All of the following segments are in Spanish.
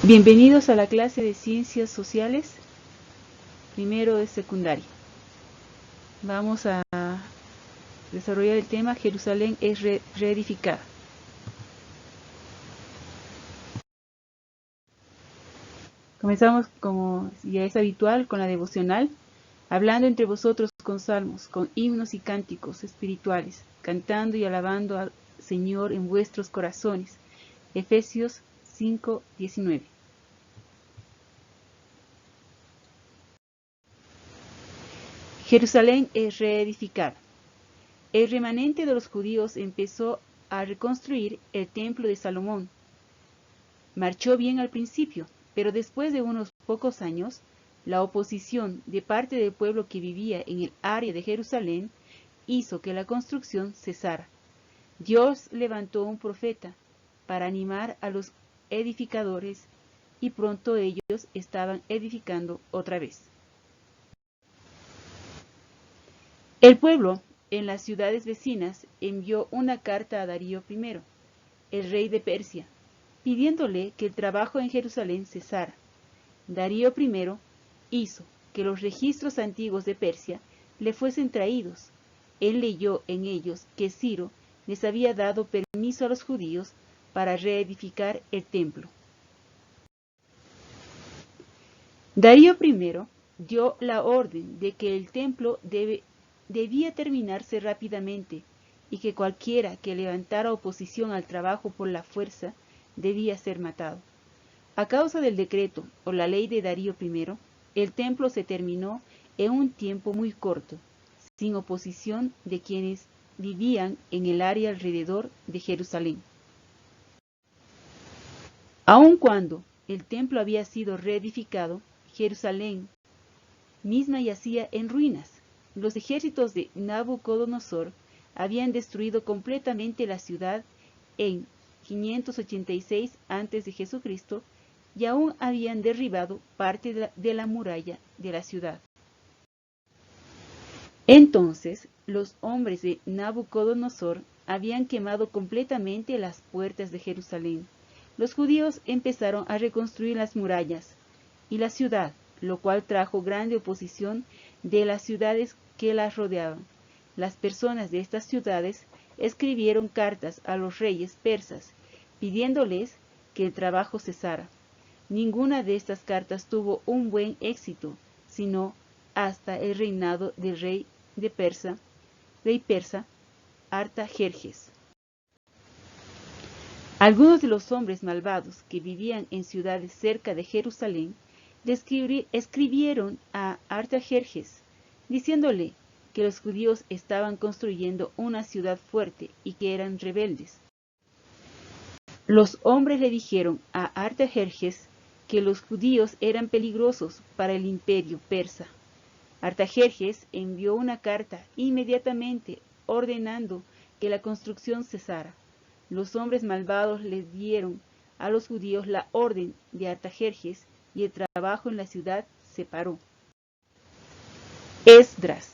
Bienvenidos a la clase de Ciencias Sociales, primero de secundaria. Vamos a desarrollar el tema Jerusalén es reedificada. Comenzamos, como ya es habitual, con la devocional, hablando entre vosotros con salmos, con himnos y cánticos espirituales, cantando y alabando al Señor en vuestros corazones. Efesios 5:19. Jerusalén es reedificada. El remanente de los judíos empezó a reconstruir el templo de Salomón. Marchó bien al principio, pero después de unos pocos años, la oposición de parte del pueblo que vivía en el área de Jerusalén hizo que la construcción cesara. Dios levantó un profeta para animar a los edificadores y pronto ellos estaban edificando otra vez. El pueblo en las ciudades vecinas envió una carta a Darío I, el rey de Persia, pidiéndole que el trabajo en Jerusalén cesara. Darío I hizo que los registros antiguos de Persia le fuesen traídos. Él leyó en ellos que Ciro les había dado permiso a los judíos para reedificar el templo. Darío I dio la orden de que el templo debía terminarse rápidamente y que cualquiera que levantara oposición al trabajo por la fuerza debía ser matado. A causa del decreto o la ley de Darío I, el templo se terminó en un tiempo muy corto, sin oposición de quienes vivían en el área alrededor de Jerusalén. Aun cuando el templo había sido reedificado, Jerusalén misma yacía en ruinas. Los ejércitos de Nabucodonosor habían destruido completamente la ciudad en 586 a.C. y aún habían derribado parte de la muralla de la ciudad. Entonces los hombres de Nabucodonosor habían quemado completamente las puertas de Jerusalén. Los judíos empezaron a reconstruir las murallas y la ciudad, lo cual trajo grande oposición de las ciudades que las rodeaban. Las personas de estas ciudades escribieron cartas a los reyes persas, pidiéndoles que el trabajo cesara. Ninguna de estas cartas tuvo un buen éxito, sino hasta el reinado del rey persa, Artajerjes. Algunos de los hombres malvados que vivían en ciudades cerca de Jerusalén escribieron a Artajerjes, diciéndole que los judíos estaban construyendo una ciudad fuerte y que eran rebeldes. Los hombres le dijeron a Artajerjes que los judíos eran peligrosos para el imperio persa. Artajerjes envió una carta inmediatamente ordenando que la construcción cesara. Los hombres malvados les dieron a los judíos la orden de Artajerjes y el trabajo en la ciudad se paró. Esdras.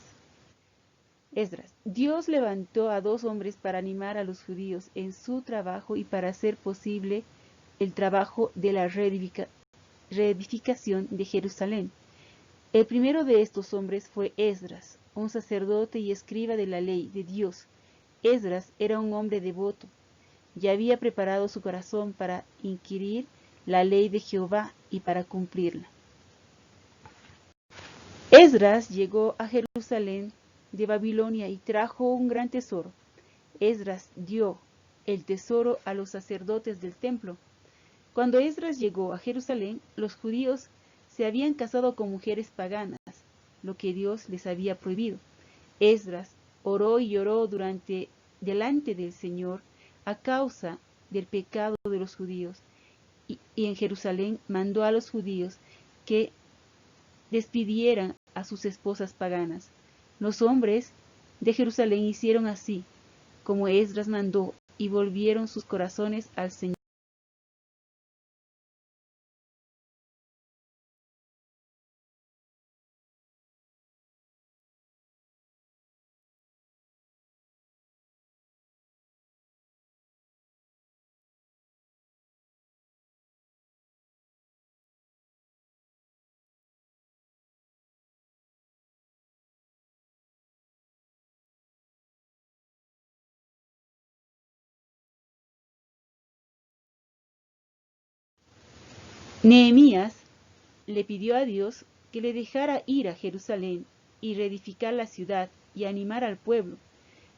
Dios levantó a dos hombres para animar a los judíos en su trabajo y para hacer posible el trabajo de la reedificación de Jerusalén. El primero de estos hombres fue Esdras, un sacerdote y escriba de la ley de Dios. Esdras era un hombre devoto y había preparado su corazón para inquirir la ley de Jehová y para cumplirla. Esdras llegó a Jerusalén de Babilonia y trajo un gran tesoro. Esdras dio el tesoro a los sacerdotes del templo. Cuando Esdras llegó a Jerusalén, los judíos se habían casado con mujeres paganas, lo que Dios les había prohibido. Esdras oró y lloró delante del Señor a causa del pecado de los judíos, y en Jerusalén mandó a los judíos que despidieran a sus esposas paganas. Los hombres de Jerusalén hicieron así, como Esdras mandó, y volvieron sus corazones al Señor. Nehemías le pidió a Dios que le dejara ir a Jerusalén y reedificar la ciudad y animar al pueblo.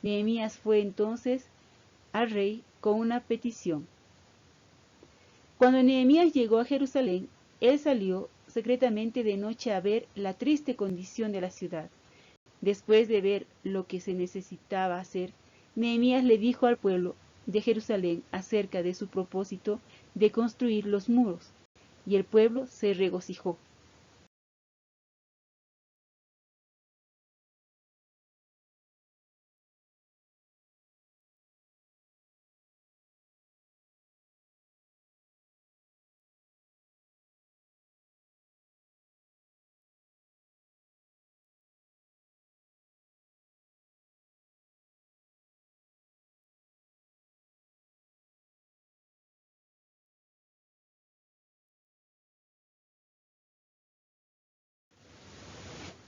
Nehemías fue entonces al rey con una petición. Cuando Nehemías llegó a Jerusalén, él salió secretamente de noche a ver la triste condición de la ciudad. Después de ver lo que se necesitaba hacer, Nehemías le dijo al pueblo de Jerusalén acerca de su propósito de construir los muros, y el pueblo se regocijó.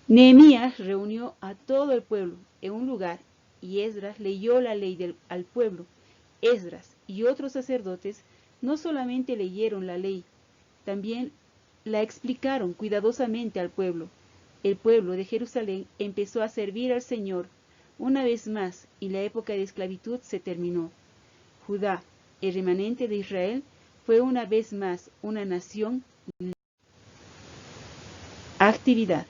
Nehemías reunió a todo el pueblo en un lugar y Esdras leyó la ley al pueblo. Esdras y otros sacerdotes no solamente leyeron la ley, también la explicaron cuidadosamente al pueblo. El pueblo de Jerusalén empezó a servir al Señor una vez más y la época de esclavitud se terminó. Judá, el remanente de Israel, fue una vez más una nación. Actividad.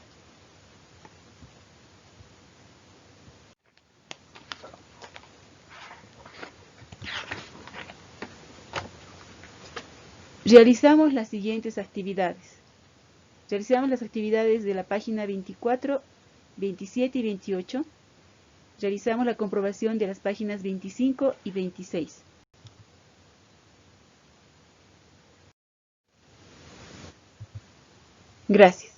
Realizamos las siguientes actividades. Realizamos las actividades de la página 24, 27 y 28. Realizamos la comprobación de las páginas 25 y 26. Gracias.